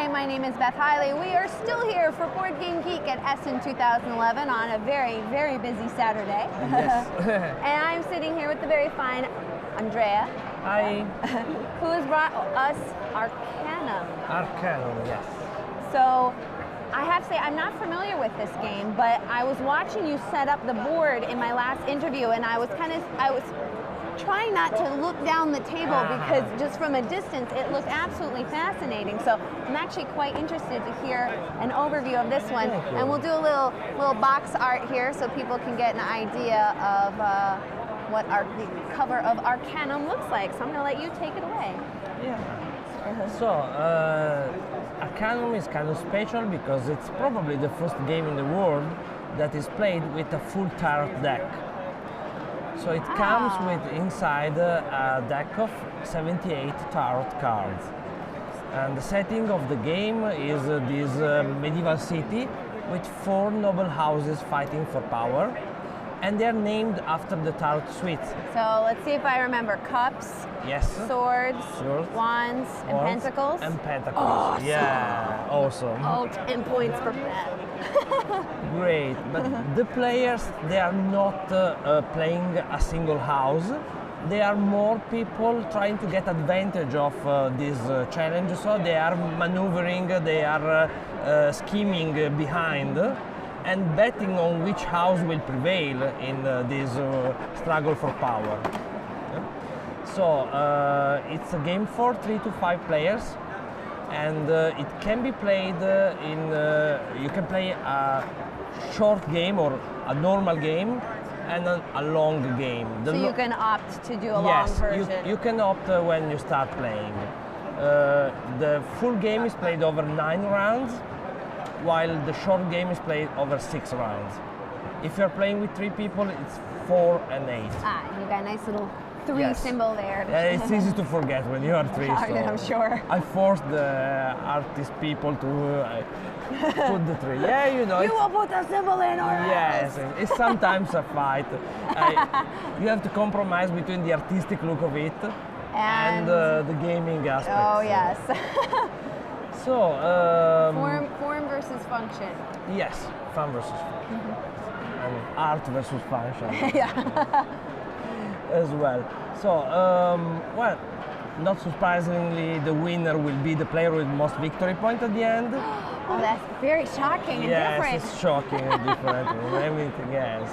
Hi, my name is Beth Hiley. We are still here for BoardGameGeek at Essen 2011 on a very, very busy Saturday. Yes. And I'm sitting here with the very fine Andrea. Hi. Who has brought us Arcanum. Arcanum, yes. So, I have to say, I'm not familiar with this game, but I was watching you set up the board in my last interview, and I was trying not to look down the table because just from a distance it looked absolutely fascinating. So I'm actually quite interested to hear an overview of this one, and we'll do a little box art here so people can get an idea of what the cover of Arcanum looks like. So I'm going to let you take it away. Yeah. So Arcanum is kind of special because it's probably the first game in the world that is played with a full tarot deck. So it comes with inside a deck of 78 tarot cards. And the setting of the game is this medieval city with 4 noble houses fighting for power. And they're named after the tarot suite. So let's see if I remember. Cups, yes, swords, wands, and pentacles. And pentacles. Awesome. Yeah, awesome. Oh, 10 points for Beth. Great, but the players, they are not playing a single house. They are more people trying to get advantage of this challenge. So they are maneuvering, they are scheming behind, and betting on which house will prevail in this struggle for power. Yeah. So it's a game for 3 to 5 players, and it can be played you can play a short game or a normal game and a long game. So you can opt to do a long version. Yes, you can opt when you start playing. The full game is played over 9 rounds, while the short game is played over 6 rounds. If you're playing with 3 people, it's 4 and 8. You got a nice little 3 symbol there. It's easy to forget when you are 3. So I'm sure. I forced the artist people to put the 3. Yeah, you know. You will put a symbol in or yes, else. it's sometimes a fight. You have to compromise between the artistic look of it and the gaming aspect. Oh, yes. So, form versus function. Yes, fun versus function. And art versus function. Yeah. As well. So, well, not surprisingly, the winner will be the player with most victory points at the end. Oh, that's very shocking and different. Yes, it's shocking and different from everything else.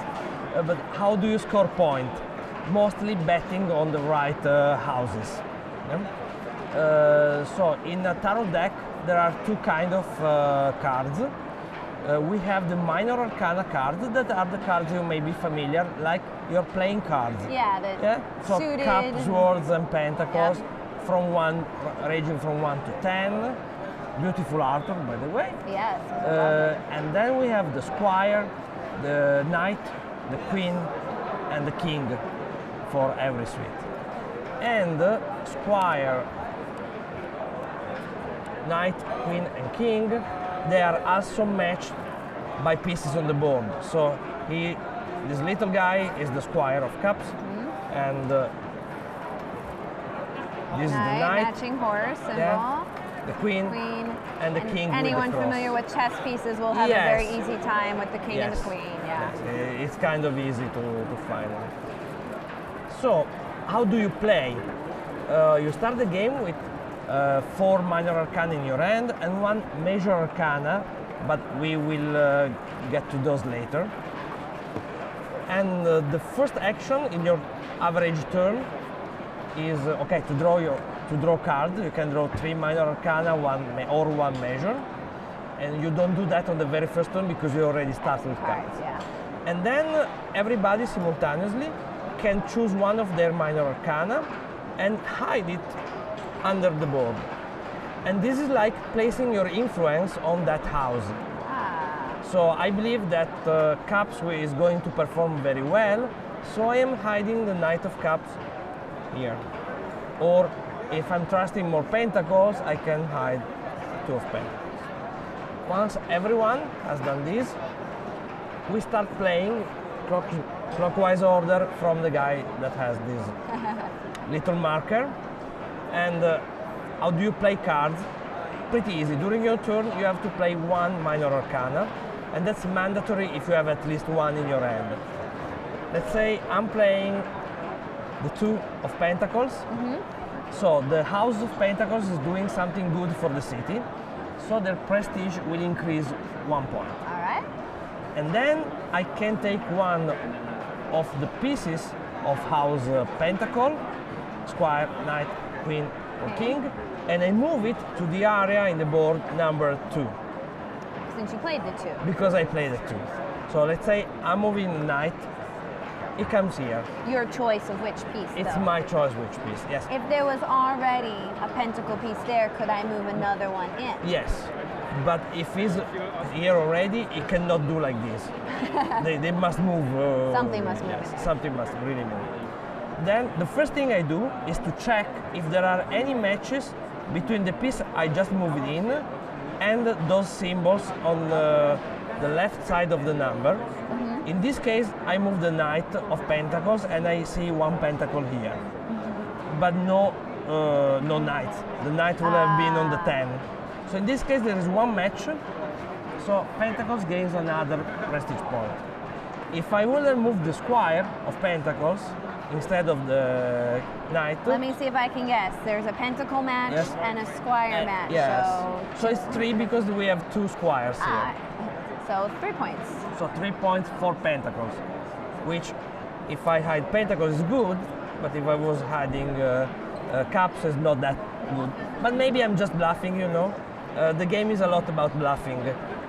But how do you score points? Mostly betting on the right houses. Yeah? So, in a tarot deck, there are 2 kinds of cards. We have the minor arcana cards that are the cards you may be familiar, like your playing cards. Yeah, so suited. cups, swords, and pentacles, ranging from 1 to 10. Beautiful artwork, by the way. Yes. And then we have the squire, the knight, the queen, and the king for every suite. And squire, knight, queen, and king, they are also matched by pieces on the board. So this little guy is the squire of cups, and this is the knight. Matching horse symbol. The queen, and the king. Anyone with the cross. familiar with chess pieces will have a very easy time with the king and the queen. Yeah. Yes. It's kind of easy to find. So, how do you play? You start the game with 4 minor arcana in your hand and 1 major arcana, but we will get to those later. And the first action in your average turn is to draw cards. You can draw 3 minor arcana, 1 major, and you don't do that on the very first turn because you already start with cards. And then everybody simultaneously can choose one of their minor arcana and hide it under the board. And this is like placing your influence on that house. So I believe that Cups is going to perform very well, so I am hiding the Knight of Cups here. Or if I'm trusting more Pentacles, I can hide 2 of Pentacles. Once everyone has done this, we start playing clockwise order from the guy that has this little marker. And how do you play cards? pretty easy. During your turn, you have to play one minor arcana, and that's mandatory if you have at least one in your hand. Let's say I'm playing the 2 of Pentacles. So the House of Pentacles is doing something good for the city, so their prestige will increase 1 point. All right. And then I can take one of the pieces of House Pentacle, Squire, Knight, Queen, or King, and I move it to the area in the board number 2. Since you played the 2. Because I played the 2. So let's say I'm moving Knight, it comes here. Your choice of which piece, It's though. my choice which piece, yes. If there was already a pentacle piece there, could I move another one in? Yes, but if he's here already, he cannot do like this. they must move. Something must move yes, in there. something must really move. Then the first thing I do is to check if there are any matches between the piece I just moved in and those symbols on the left side of the number. In this case, I move the Knight of Pentacles and I see one pentacle here, but no Knight. The Knight would have been on the 10. So in this case, there is one match, so Pentacles gains another prestige point. If I would have moved the Squire of Pentacles instead of the Knight. Let me see if I can guess. There's a pentacle match Yes. and a squire match. Yes. So, So it's 3 because we have 2 squires here. so 3 points. So 3 points for Pentacles, which if I hide Pentacles is good, but if I was hiding Cups is not that good. But maybe I'm just bluffing, you know. The game is a lot about bluffing.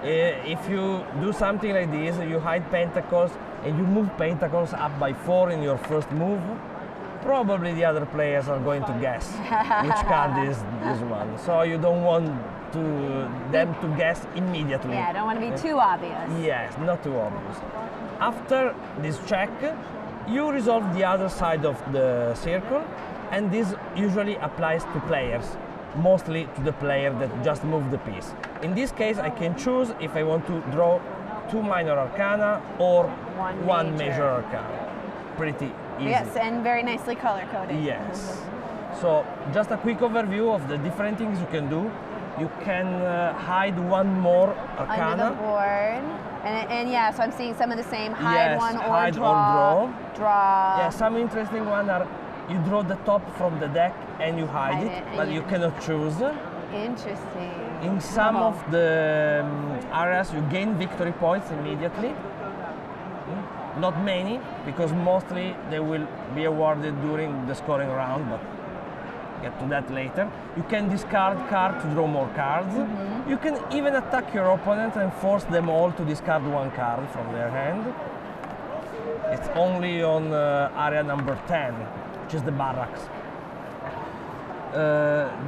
If you do something like this, you hide Pentacles and you move Pentacles up by 4 in your first move, probably the other players are going to guess which card is this one. So you don't want them to guess immediately. Yeah, I don't want to be too obvious. Yes, not too obvious. After this check, you resolve the other side of the circle, and this usually applies to players, mostly to the player that just moved the piece. In this case, I can choose if I want to draw 2 minor arcana or one major arcana. Pretty easy. Yes, and very nicely color-coded. Yes. So just a quick overview of the different things you can do. You can hide one more arcana. Under the board. And yeah, so I'm seeing some of the same. Hide Yes, one or hide or draw. Draw. Yeah, some interesting ones are you draw the top from the deck and you hide it, and but you cannot choose. Interesting. In some of the areas, you gain victory points immediately. Not many, because mostly they will be awarded during the scoring round, but get to that later. You can discard cards to draw more cards. You can even attack your opponent and force them all to discard 1 card from their hand. It's only on area number 10, which is the barracks.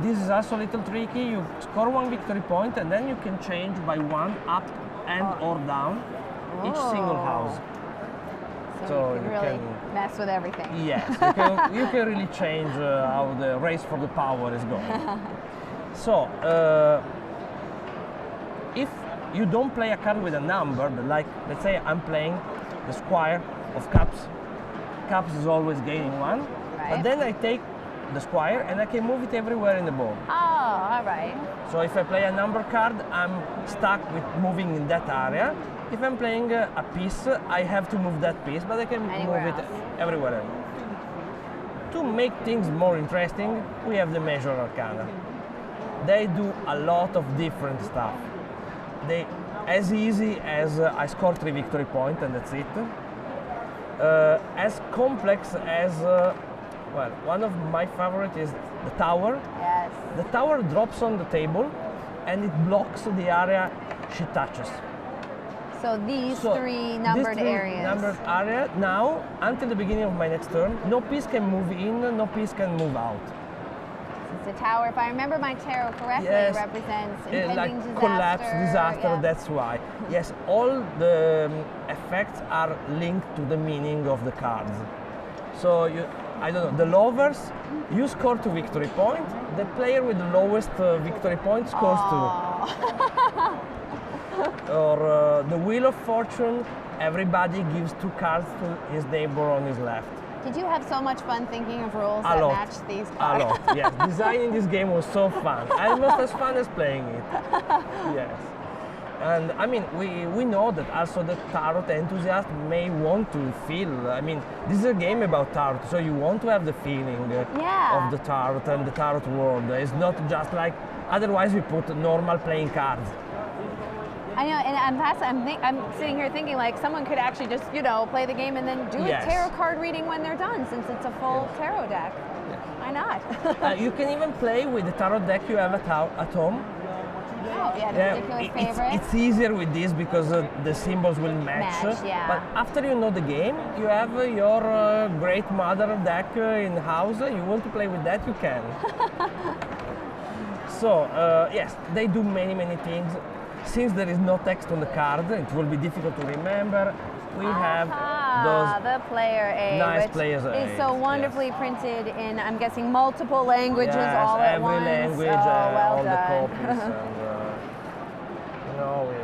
This is also a little tricky. You score 1 victory point and then you can change by 1 up and or down each single house. So you can really mess with everything. Yes, you can really change how the race for the power is going. So, if you don't play a card with a number, but like, let's say I'm playing the Squire of Cups. Cups is always gaining 1. Right. But then I take the Squire and I can move it everywhere in the board. Oh, all right. So if I play a number card, I'm stuck with moving in that area. If I'm playing a piece, I have to move that piece, but I can Anywhere move it else. everywhere else. To make things more interesting, we have the Major Arcana. They do a lot of different stuff. They, as easy as I score 3 victory points and that's it. As complex as, well, one of my favorite is the Tower. Yes. The tower drops on the table and it blocks the area she touches. So these So 3 numbered areas. Numbered area. Now, until the beginning of my next turn, no piece can move in, no piece can move out. Since the tower, if I remember my tarot correctly, Yes. represents impending Like disaster. collapse, disaster, yeah. that's why. Yes, all the effects are linked to the meaning of the cards. So, I don't know, the Lovers, you score 2 victory points, the player with the lowest victory point scores 2. Or the Wheel of Fortune, everybody gives 2 cards to his neighbor on his left. Did you have so much fun thinking of rules A that lot. matched these A cards? lot, yes. Designing this game was so fun. Almost as fun as playing it. Yes. And I mean, we know that also the tarot enthusiast may want to feel, I mean, this is a game about tarot, so you want to have the feeling Yeah. of the tarot and the tarot world. It's not just like, otherwise we put normal playing cards. I know, and I'm sitting here thinking like someone could actually just, you know, play the game and then do Yes. a tarot card reading when they're done, since it's a full tarot deck. Why not? You can even play with the tarot deck you have at home. Oh, yeah, the ridiculous favorite. It's easier with this because the symbols will match. Yeah. But after you know the game, you have your great mother deck in house. You want to play with that, you can. So yes, they do many things. Since there is no text on the card, it will be difficult to remember. We have the player aid, nice which players is aid, so yes. wonderfully printed in, I'm guessing, multiple languages yes, all at every once. language, Oh, well all done. the copies, and you know.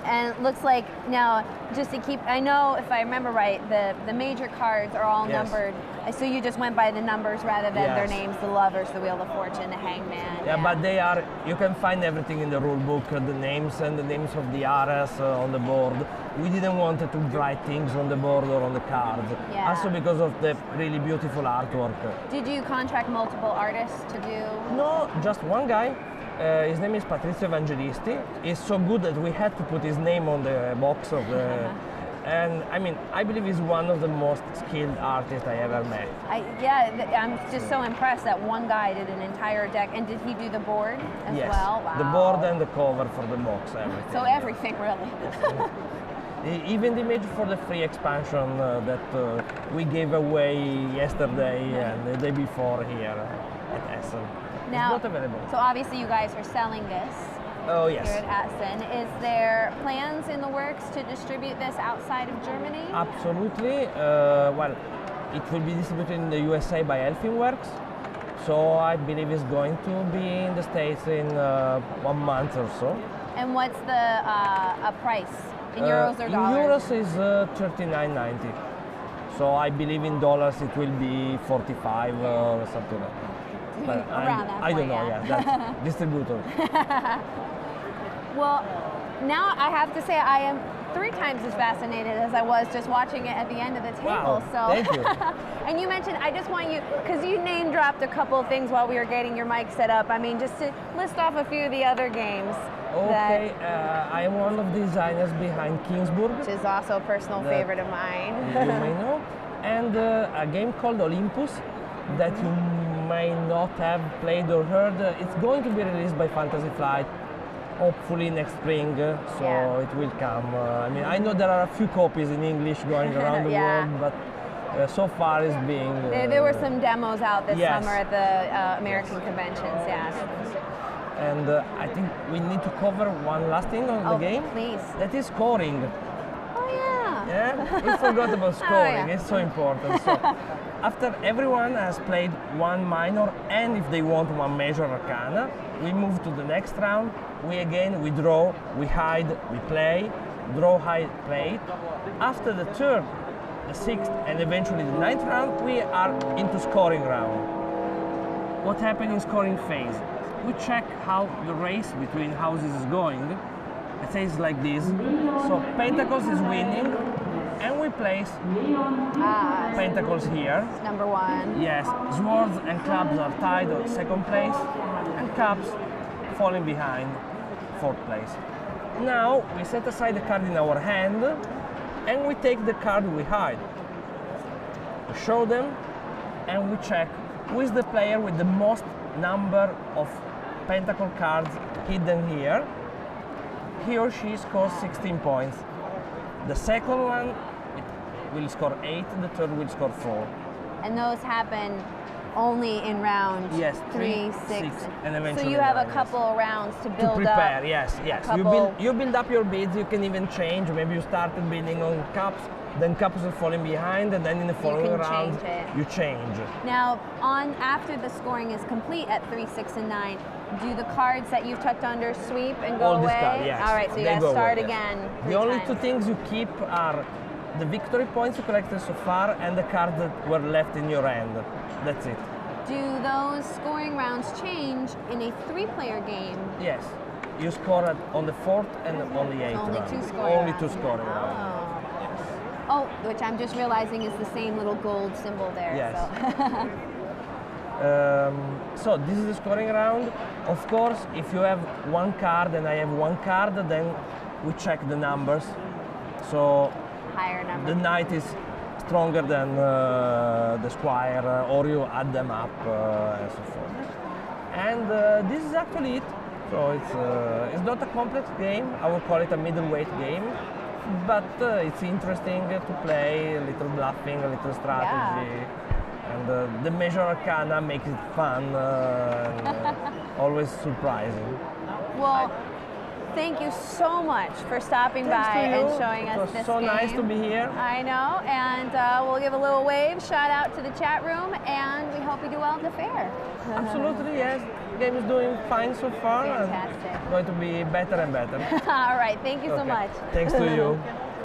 And it looks like now, just to keep, I know if I remember right, the major cards are all Yes. numbered. So you just went by the numbers rather than their Yes. names, the lovers, the wheel of fortune, the hangman. Yeah, but they are, you can find everything in the rule book, the names and the names of the areas on the board. We didn't want to write things on the board or on the cards. Yeah. Also because of the really beautiful artwork. Did you contract multiple artists to do? No, just one guy. His name is Patrizio Evangelisti. He's so good that we had to put his name on the box of the... And I mean, I believe he's one of the most skilled artists I ever met. I'm just so impressed that one guy did an entire deck. And did he do the board as Yes, well? Wow. the board and the cover for the box, everything. So everything, really. Even the image for the free expansion that we gave away yesterday and the day before here at Essen. Now, it's not available. So obviously you guys are selling this Oh yes. here at Essen. Is there plans in the works to distribute this outside of Germany? Absolutely. Well, it will be distributed in the USA by Elfinworks. So I believe it's going to be in the States in 1 month or so. And what's the a price in euros or in dollars? euros is $39.90. So I believe in dollars it will be 45 or something like that. But Around that I don't point, know, yeah. that's distributor. Well, now I have to say I am 3 times as fascinated as I was just watching it at the end of the table. Wow, So, thank you. And you mentioned, I just want you, because you name dropped a couple of things while we were getting your mic set up. I mean, just to list off a few of the other games. Okay, I am one of the designers behind Kingsburg. Which is also a personal favorite of mine. You may know. And a game called Olympus that you may not have played or heard. It's going to be released by Fantasy Flight, hopefully next spring, so Yeah. it will come. I mean, I know there are a few copies in English going around the Yeah. world, but so far it's being... There were some demos out this yes. summer at the American conventions, yeah. And I think we need to cover one last thing on the game. Please. That is scoring. Oh, yeah. Yeah, we forgot about scoring. yeah. It's so important. So, after everyone has played one minor, and if they want one major arcana, we move to the next round. We draw, we hide, we play, draw, hide, play. After the third, the sixth, and eventually the ninth round, we are into scoring round. What happened in scoring phase? We check how the race between houses is going. It says like this. So Pentacles is winning, and we place Pentacles here. Number 1. Yes, Swords and Clubs are tied on second place, and Cups falling behind, fourth place. Now we set aside the card in our hand, and we take the card we hide. We show them, and we check who is the player with the most number of Pentacle cards hidden here. He or she scores 16 points. The second one will score 8, the third will score 4. And those happen only in round Yes, 3, 6, and eventually so you have a 9, couple of rounds to build to prepare, up. yes. couple- You build up your bids, you can even change. Maybe you started bidding on Cups, then Cups are falling behind, and then in the following can round, change it. you change. Now, after the scoring is complete at 3, 6, and 9, do the cards that you've tucked under sweep and go All away? these cards, yes. All right, so you They guys go start away, yes. again. The 3 only times. 2 things you keep are the victory points you collected so far and the cards that were left in your hand. That's it. Do those scoring rounds change in a 3-player game? Yes. You score on the 4th and on the 8th Only round. 2 scoring Only rounds. 2 scoring rounds. Oh, which I'm just realizing is the same little gold symbol there. Yes. So. So this is the scoring round. Of course, if you have 1 card and I have 1 card, then we check the numbers. So Higher number. the knight is stronger than the squire, or you add them up and so forth. And this is actually it. So it's not a complex game. I would call it a middleweight game, but it's interesting to play. A little bluffing, a little strategy, and the measure arcana makes it fun and always surprising. Well, thank you so much for stopping by and showing us this It was so game. nice to be here. I know, and we'll give a little wave, shout out to the chat room, and we hope you do well at the fair. Absolutely, yes. The game is doing fine so far. Fantastic. And going to be better and better. All right, thank you so Okay. much. Thanks to you.